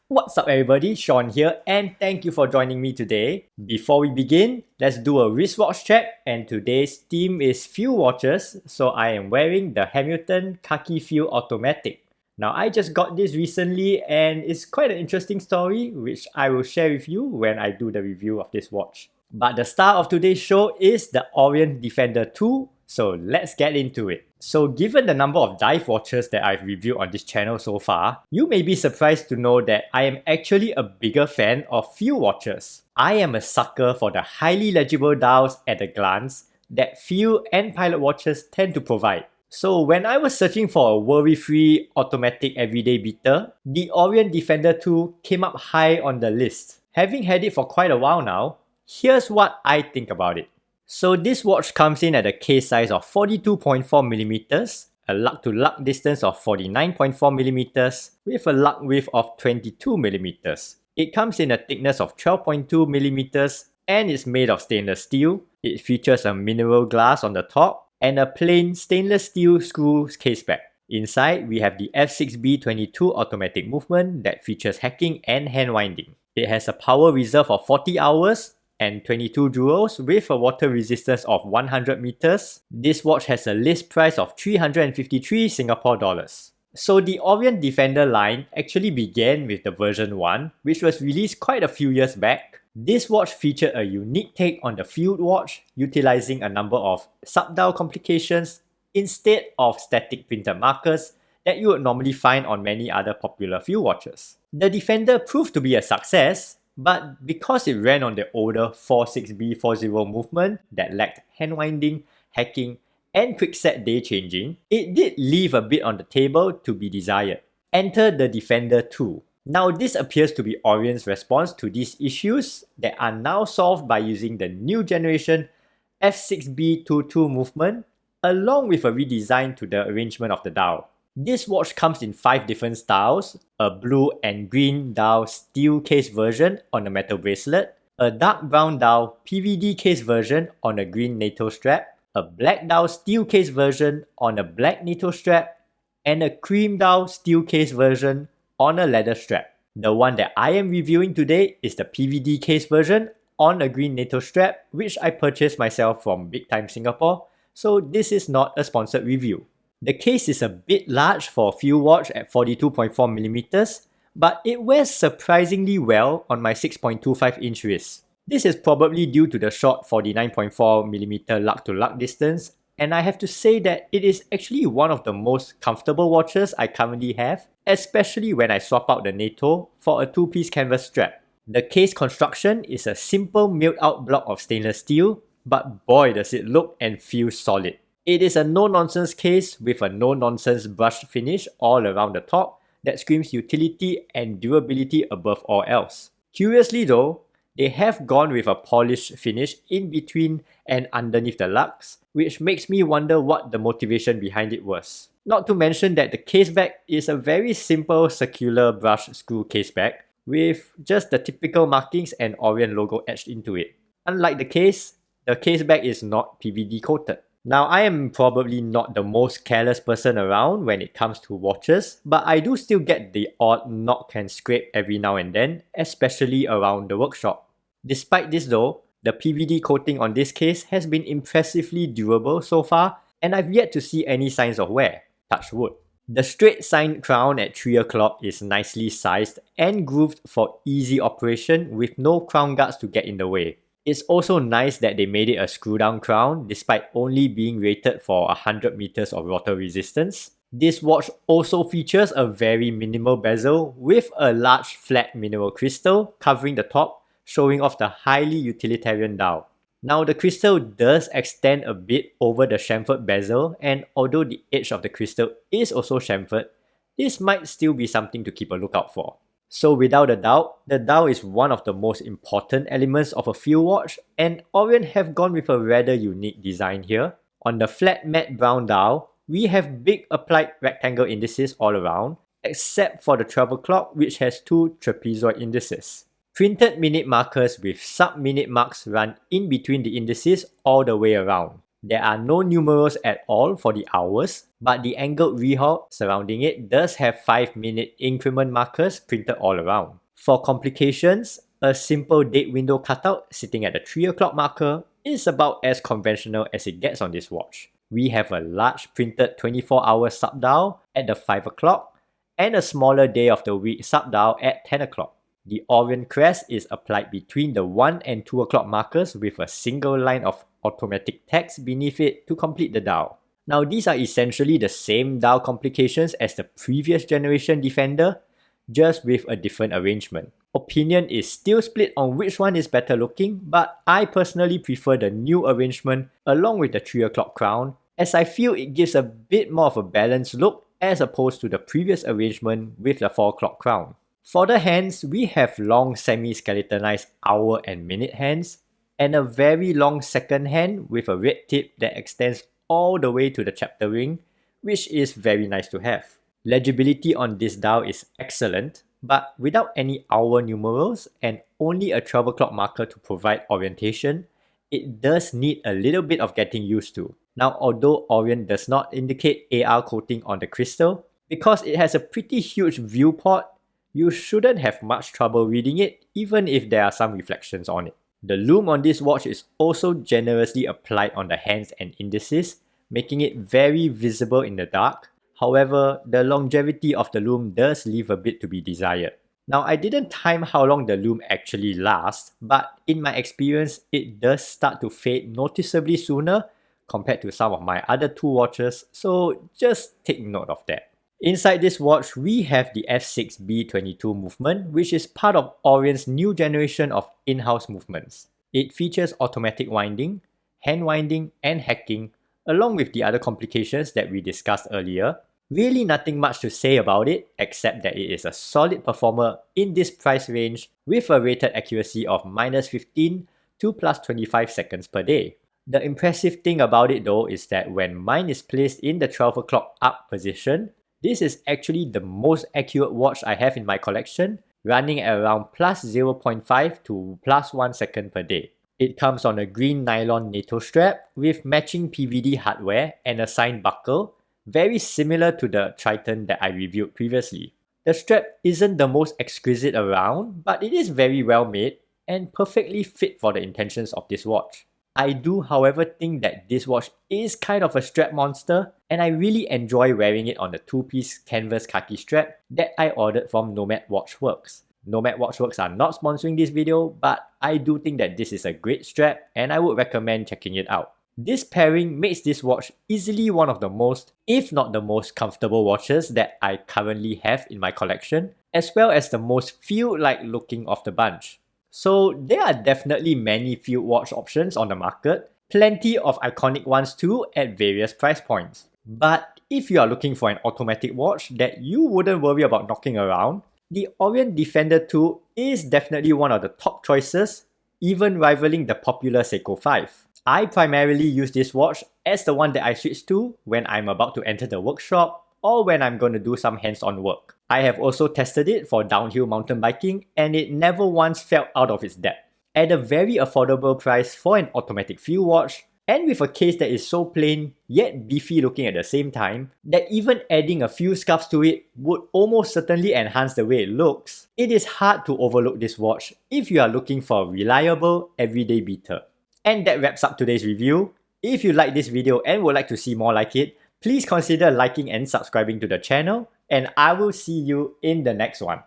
What's up everybody, Sean here and thank you for joining me today. Before we begin, let's do a wristwatch check and today's theme is Fuel Watches, so I am wearing the Hamilton Khaki Fuel Automatic. Now I just got this recently and it's quite an interesting story which I will share with you when I do the review of this watch. But the star of today's show is the Orient Defender II, so let's get into it. So given the number of dive watches that I've reviewed on this channel so far, you may be surprised to know that I am actually a bigger fan of fuel watches. I am a sucker for the highly legible dials at a glance that fuel and pilot watches tend to provide. So when I was searching for a worry-free automatic everyday beater, the Orient Defender II came up high on the list. Having had it for quite a while now, here's what I think about it. So this watch comes in at a case size of 42.4mm, a lug-to-lug distance of 49.4mm, with a lug width of 22mm. It comes in a thickness of 12.2mm and is made of stainless steel. It features a mineral glass on the top and a plain stainless steel screw caseback. Inside, we have the F6B22 automatic movement that features hacking and hand winding. It has a power reserve of 40 hours and 22 joules with a water resistance of 100 meters. This watch has a list price of 353 Singapore dollars. So the Orient Defender line actually began with the version 1, which was released quite a few years back. This watch featured a unique take on the field watch, utilizing a number of sub-dial complications instead of static printed markers that you would normally find on many other popular field watches. The Defender proved to be a success, but because it ran on the older 46B40 movement that lacked hand winding, hacking, and quickset day changing, it did leave a bit on the table to be desired. Enter the Defender II. Now this appears to be Orient's response to these issues that are now solved by using the new generation F6B22 movement along with a redesign to the arrangement of the dial. This watch comes in 5 different styles: a blue and green dial steel case version on a metal bracelet, a dark brown dial PVD case version on a green NATO strap, a black dial steel case version on a black NATO strap, and a cream dial steel case version on a leather strap. The one that I am reviewing today is the PVD case version on a green NATO strap, which I purchased myself from Big Time Singapore, so this is not a sponsored review. The case is a bit large for a field watch at 42.4mm, but it wears surprisingly well on my 6.25-inch wrist. This is probably due to the short 49.4mm lug-to-lug distance, and I have to say that it is actually one of the most comfortable watches I currently have, especially when I swap out the NATO for a 2-piece canvas strap. The case construction is a simple milled-out block of stainless steel, but boy does it look and feel solid. It is a no-nonsense case with a no-nonsense brushed finish all around the top that screams utility and durability above all else. Curiously though, they have gone with a polished finish in between and underneath the lugs, which makes me wonder what the motivation behind it was. Not to mention that the caseback is a very simple circular brush screw caseback with just the typical markings and Orient logo etched into it. Unlike the caseback is not PVD coated. Now, I am probably not the most careless person around when it comes to watches, but I do still get the odd knock and scrape every now and then, especially around the workshop. Despite this though, the PVD coating on this case has been impressively durable so far, and I've yet to see any signs of wear. Touch wood. The straight sign crown at 3 o'clock is nicely sized and grooved for easy operation with no crown guards to get in the way. It's also nice that they made it a screw-down crown despite only being rated for 100 meters of water resistance. This watch also features a very minimal bezel with a large flat mineral crystal covering the top, showing off the highly utilitarian dial. Now the crystal does extend a bit over the chamfered bezel, and although the edge of the crystal is also chamfered, this might still be something to keep a lookout for. So without a doubt, the dial is one of the most important elements of a field watch, and Orient have gone with a rather unique design here. On the flat matte brown dial, we have big applied rectangle indices all around, except for the travel clock which has 2 trapezoid indices. Printed minute markers with sub-minute marks run in between the indices all the way around. There are no numerals at all for the hours, but the angled rehaul surrounding it does have 5-minute increment markers printed all around. For complications, a simple date window cutout sitting at the 3 o'clock marker is about as conventional as it gets on this watch. We have a large printed 24-hour sub-dial at the 5 o'clock and a smaller day of the week sub-dial at 10 o'clock. The Orient crest is applied between the 1 and 2 o'clock markers with a single line of automatic text beneath it to complete the dial. Now these are essentially the same dial complications as the previous generation Defender, just with a different arrangement. Opinion is still split on which one is better looking, but I personally prefer the new arrangement along with the 3 o'clock crown, as I feel it gives a bit more of a balanced look as opposed to the previous arrangement with the 4 o'clock crown. For the hands, we have long semi-skeletonized hour and minute hands, and a very long second hand with a red tip that extends all the way to the chapter ring, which is very nice to have. Legibility on this dial is excellent, but without any hour numerals and only a 12 o'clock marker to provide orientation, it does need a little bit of getting used to. Now, although Orient does not indicate AR coating on the crystal, because it has a pretty huge viewport, you shouldn't have much trouble reading it even if there are some reflections on it. The lume on this watch is also generously applied on the hands and indices, making it very visible in the dark. However, the longevity of the lume does leave a bit to be desired. Now, I didn't time how long the lume actually lasts, but in my experience, it does start to fade noticeably sooner compared to some of my other two watches, so just take note of that. Inside this watch, we have the F6B22 movement, which is part of Orient's new generation of in-house movements. It features automatic winding, hand winding, and hacking, along with the other complications that we discussed earlier. Really nothing much to say about it, except that it is a solid performer in this price range with a rated accuracy of -15 to +25 seconds per day. The impressive thing about it though is that when mine is placed in the 12 o'clock up position, this is actually the most accurate watch I have in my collection, running at around +0.5 to +1 second per day. It comes on a green nylon NATO strap with matching PVD hardware and a signed buckle, very similar to the Triton that I reviewed previously. The strap isn't the most exquisite around, but it is very well made and perfectly fit for the intentions of this watch. I do, however, think that this watch is kind of a strap monster, and I really enjoy wearing it on the two-piece canvas khaki strap that I ordered from Nomad Watchworks. Nomad Watchworks are not sponsoring this video, but I do think that this is a great strap and I would recommend checking it out. This pairing makes this watch easily one of the most, if not the most comfortable watches that I currently have in my collection, as well as the most field-like looking of the bunch. So there are definitely many field watch options on the market, plenty of iconic ones too at various price points. But if you are looking for an automatic watch that you wouldn't worry about knocking around, the Orient Defender II is definitely one of the top choices, even rivaling the popular Seiko 5. I primarily use this watch as the one that I switch to when I'm about to enter the workshop or when I'm going to do some hands-on work. I have also tested it for downhill mountain biking and it never once felt out of its depth. At a very affordable price for an automatic field watch, and with a case that is so plain yet beefy looking at the same time, that even adding a few scuffs to it would almost certainly enhance the way it looks, it is hard to overlook this watch if you are looking for a reliable everyday beater. And that wraps up today's review. If you like this video and would like to see more like it, please consider liking and subscribing to the channel, and I will see you in the next one.